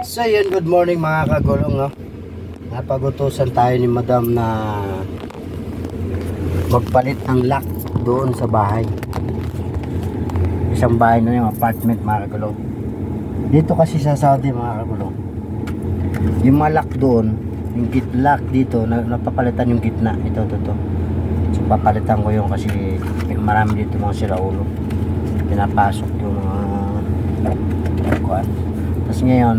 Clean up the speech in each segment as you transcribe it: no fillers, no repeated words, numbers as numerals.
So yun, good morning mga kagulong, no? Napagutusan tayo ni madam na magpalit ng lock doon sa bahay. Isang bahay na yung apartment mga kagulong. Dito kasi sa Saudi mga kagulong, yung mga lock doon, yung lock dito, napapalitan yung gitna. Ito. So papalitan ko yung kasi marami dito mga siraulo. Pinapasok yung mga kuan. Tapos ngayon,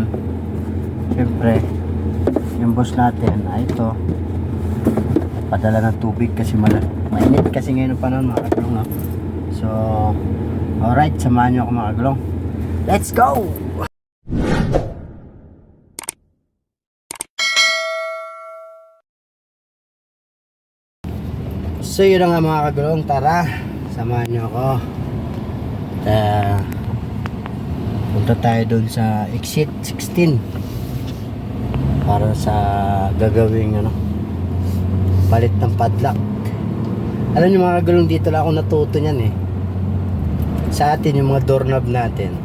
siyempre, yung boss natin ay ito, padala ng tubig kasi mainit kasi ngayon ang panahon mga kagulong, no? So alright, samahan nyo ako mga kagulong. Let's go! So yun na nga mga kagulong, tara, samahan nyo ako. Punta tayo dun sa exit 16 para sa gagawing palit ng padlock. Alam niyo mga kagulong, dito lang ako natuto niyan eh. Sa atin yung mga doorknob natin,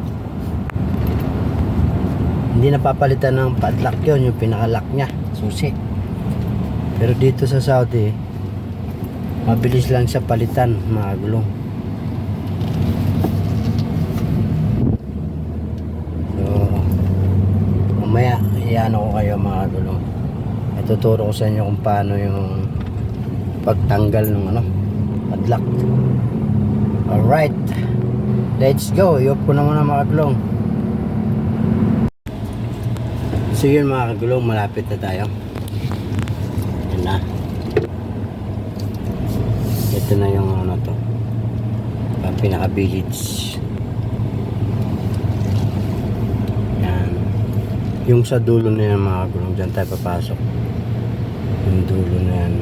hindi napapalitan ng padlock yun, yung pinaka-lock nya, susi. Pero dito sa Saudi, mabilis lang siya palitan mga kagulong. So mamaya iano ko kayo mga kagulong, ituturo ko sa inyo kung paano yung pagtanggal ng padlock. Alright, let's go. I-off ko na muna mga kagulong. So yun mga kagulong, malapit na tayo. Yan na. Ito na yung to, pinaka-village. Yan. Yung sa dulo na yan mga kagulong, dyan tayo papasok. Yung dulo na yan,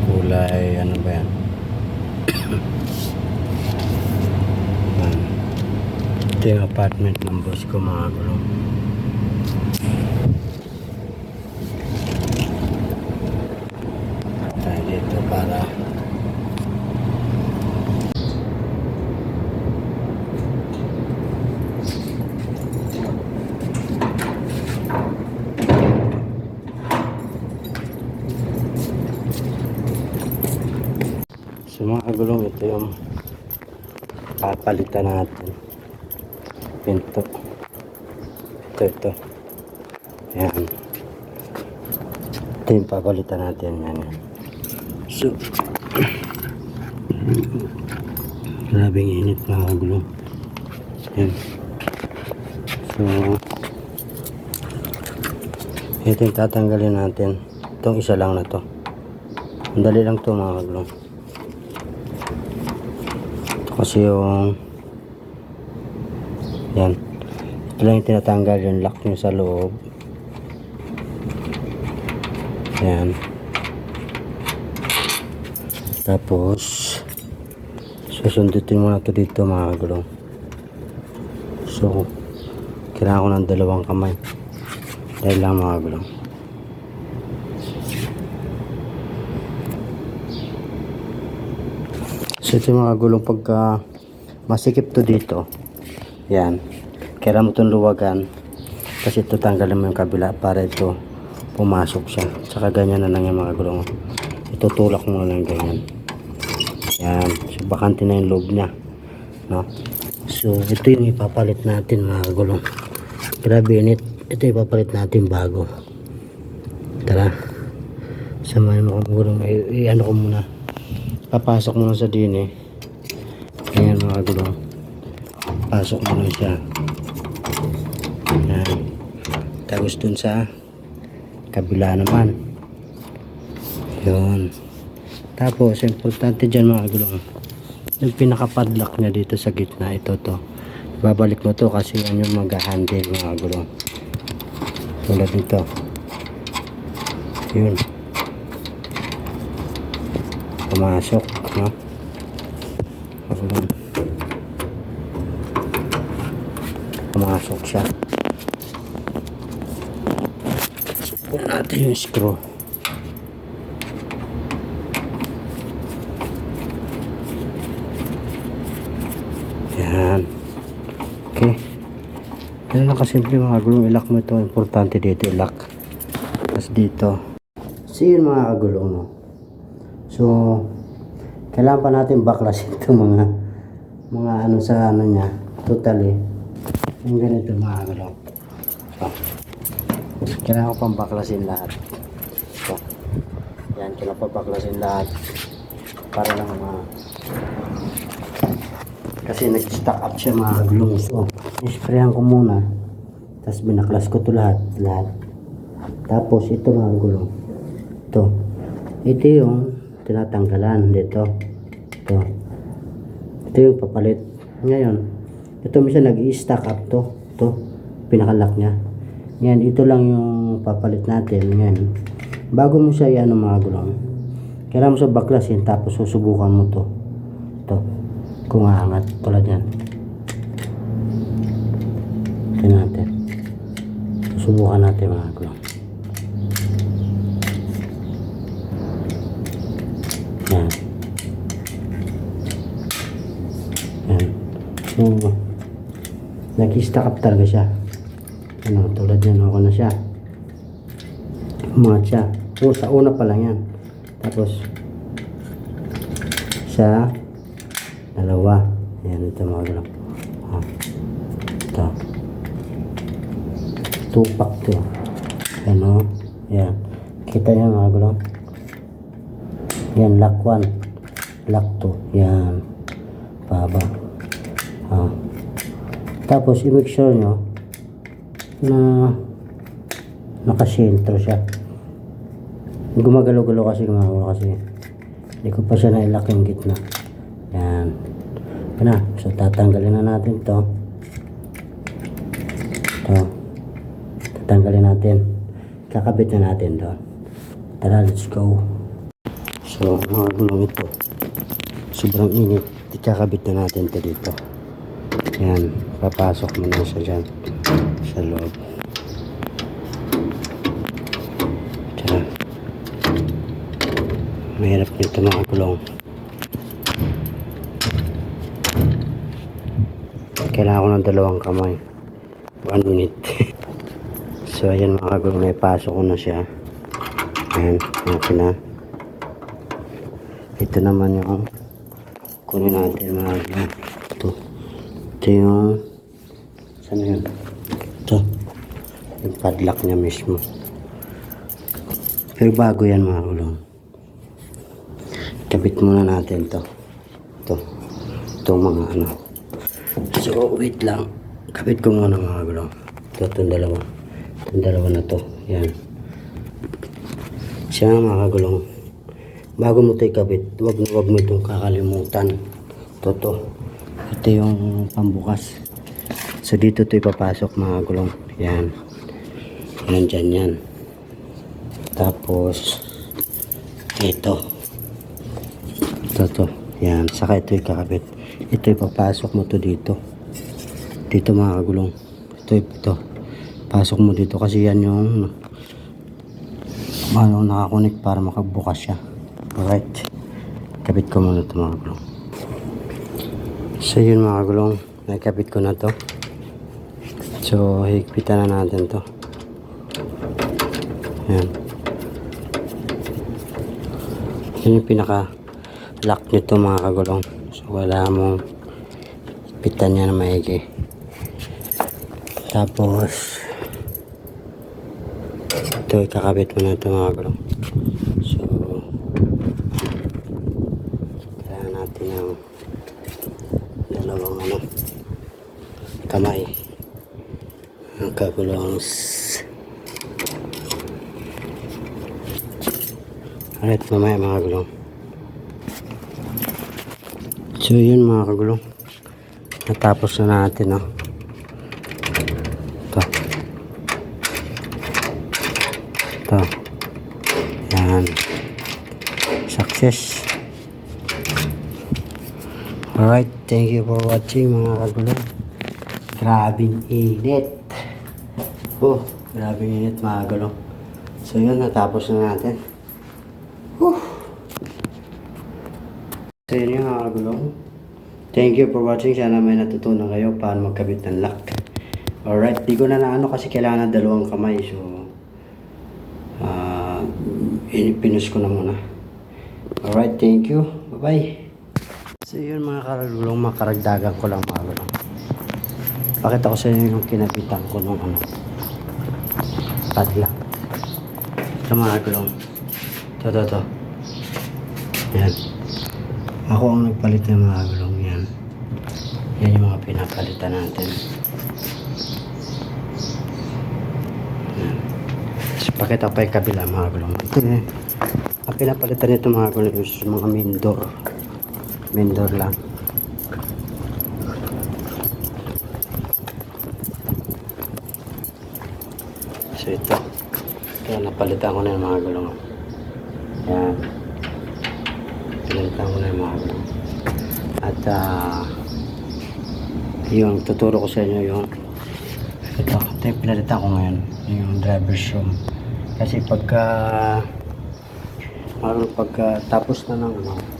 kulay ano ba yan? Ito yung apartment ng boss ko mga kagulong. Tayo dito para so mga kagulong, ito yung papalitan natin. Pinto. Ito. Ayan. Ito yung papalitan natin. Ayan. So, grabing init mga kagulong. Ayan. So, ito yung tatanggalin natin. Itong isa lang na to. Ang dali lang to mga kagulong. Ito kasi yung yan. Ito lang yung tinatanggal, yung lock nyo sa loob. Yan. Tapos susundutin mo na ito dito mga kagulong. So kailangan ko ng dalawang kamay dahil lang mga kagulong. So ito mga kagulong, pagka masikip to dito, yan, kailangan mo itong luwagan kasi ito tanggalin mo yung kabila para ito pumasok siya. Saka ganyan na lang yung mga kagulong. Itutulak mo na lang ganyan. Yan. So bakante na yung loob niya, no? So ito yung ipapalit natin mga kagulong. Grabe init. Ito ipapalit natin bago. Tara, samahin mo kagulong. I-ano ko muna, papasok mo na sa din eh. Ayan mga kagulong, pasok mo na siya. Ayan. Tapos dun sa kabila naman yun. Tapos importante dyan mga kagulong, yung pinaka-padlock niya dito sa gitna, ito to, babalik mo to kasi yan yung mag-handle mga kagulong. Tulad nito yun, pumasok, no? Pumasok siya. Pun natin yung screw. Yan. Okay. Yan lang Napakasimple mga kagulong. Ilak mo ito. Importante dito ilak. Tapos dito. So yun mga kagulong, no? So kailangan pa natin baklasin ito mga ano sa ano niya. Totally. Yung ganito mga kagulong. So, kailangan ko pang baklasin lahat. So, yan. Kailangan pa baklasin lahat. Para lang kasi nag-stack up siya mga kagulong. So, isprayan ko muna. Tapos binaklas ko ito lahat. Tapos ito mga kagulong. Ito yung tinatanggalan dito. Ito yung papalit. Ngayon, ito minsan nag-i-stack up to pinakalak niya. Ngayon, ito lang yung papalit natin. Ngayon, bago mo siya yan mga kagulong, kailangan mo siya baklasin tapos susubukan mo to kung aangat tulad yan. Tingnan natin. Susubukan natin mga kagulong. Yan. So, nag-stack up talaga siya. Ano, tulad yan, ako na siya. Umangat siya. Sa una pa lang yan. Tapos, sa dalawa. Yan, ito mga kagulong. Ito. Tupak to. Ano, yan. Kita yan mga kagulong. Yan, lock 1. Lock 2. Yan. Baba. Tapos, i-make sure nyo na nakasentro siya. Gumagalaw-galaw kasi hindi ko pa siya nailak yung gitna. Yan. So, tatanggalin na natin to. Tatanggalin natin. Kakabit na natin to. Tara, let's go. So, mga gulong ito. Sobrang init. Ikakabit na natin ito dito. Yan. Papasok mo na siya dyan sa loob. Tara. Mahirap nito mga gulong. Kailangan ko ng dalawang kamay. 1 minute. So, ayan mga kagulong. Naipasok ko na siya. Ayan. Okay na. Ito naman yung kunin natin mga kagulong. Ito yung saan yun? Ito. Yung padlock niya mismo. Pero bago yan mga kagulong. Kabit muna natin to. Itong mga ano. So, wait lang. Kabit ko muna mga kagulong. Itong dalawa. Itong dalawa na to. Yan. Siya mga kagulong. Bago mo ito ikabit, wag mo itong kakalimutan. Ito yung pambukas. So, dito ito ipapasok mga kagulong. Yan. Yan dyan yan. Tapos, ito. Yan. Saka ito ikakabit. Ito ipapasok mo to dito. Dito mga kagulong. Ito. Pasok mo dito kasi yan yung nakakunik para makabukas siya. Alright. Kabit ko muna ito mga kagulong. So yun mga kagulong. Nakabit ko na to. So higpitan na natin to. Yan. Yan yung pinaka lock nito mga kagulong. So wala mong pitan niya na maigi. Tapos ito ikakabit mo na ito mga kagulong. So kailangan natin yung dalawang kamay ang kagulong. Alright, mamaya mga kagulong. So yun mga kagulong, natapos na natin ito yan, success. Alright, thank you for watching mga kagulong. Grabing init. Grabing init mga kagulong. So yun, natapos na natin. So yun yung mga kagulong. Thank you for watching. Sana may natutunan kayo paano magkabit ng lock. Alright, di ko na naano kasi kailangan ng dalawang kamay. So, pinus ko na muna. Alright, thank you. Bye-bye. So yun mga karagulong, makaragdagan ko lang mga gulong. Pakita ko sa inyo yung kinabitan ko nung padlock. Ito mga gulong. Ito. Yan. Ako ang nagpalit ng mga gulong yan. Yan yung mga pinapalitan natin. Yan. So, pakita pa yung kabila mga gulong. Ito ang pinapalitan nito mga gulong is mga main door lang. So ito napalitan ko na yung mga gulong. Yan, pinalitan ko na yung mga gulong. At yung tuturo ko sa inyo yung ito yung pinalitan ko ngayon, yung driver's room. Kasi pagka tapos na ng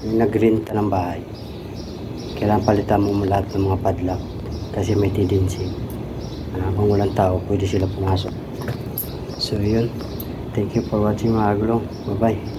yung nag-rent ng bahay, kailangan palitan mo lahat ng mga padlock kasi may tendency kung walang tao pwede sila pumasok. So yun, thank you for watching mga gulong. Bye bye.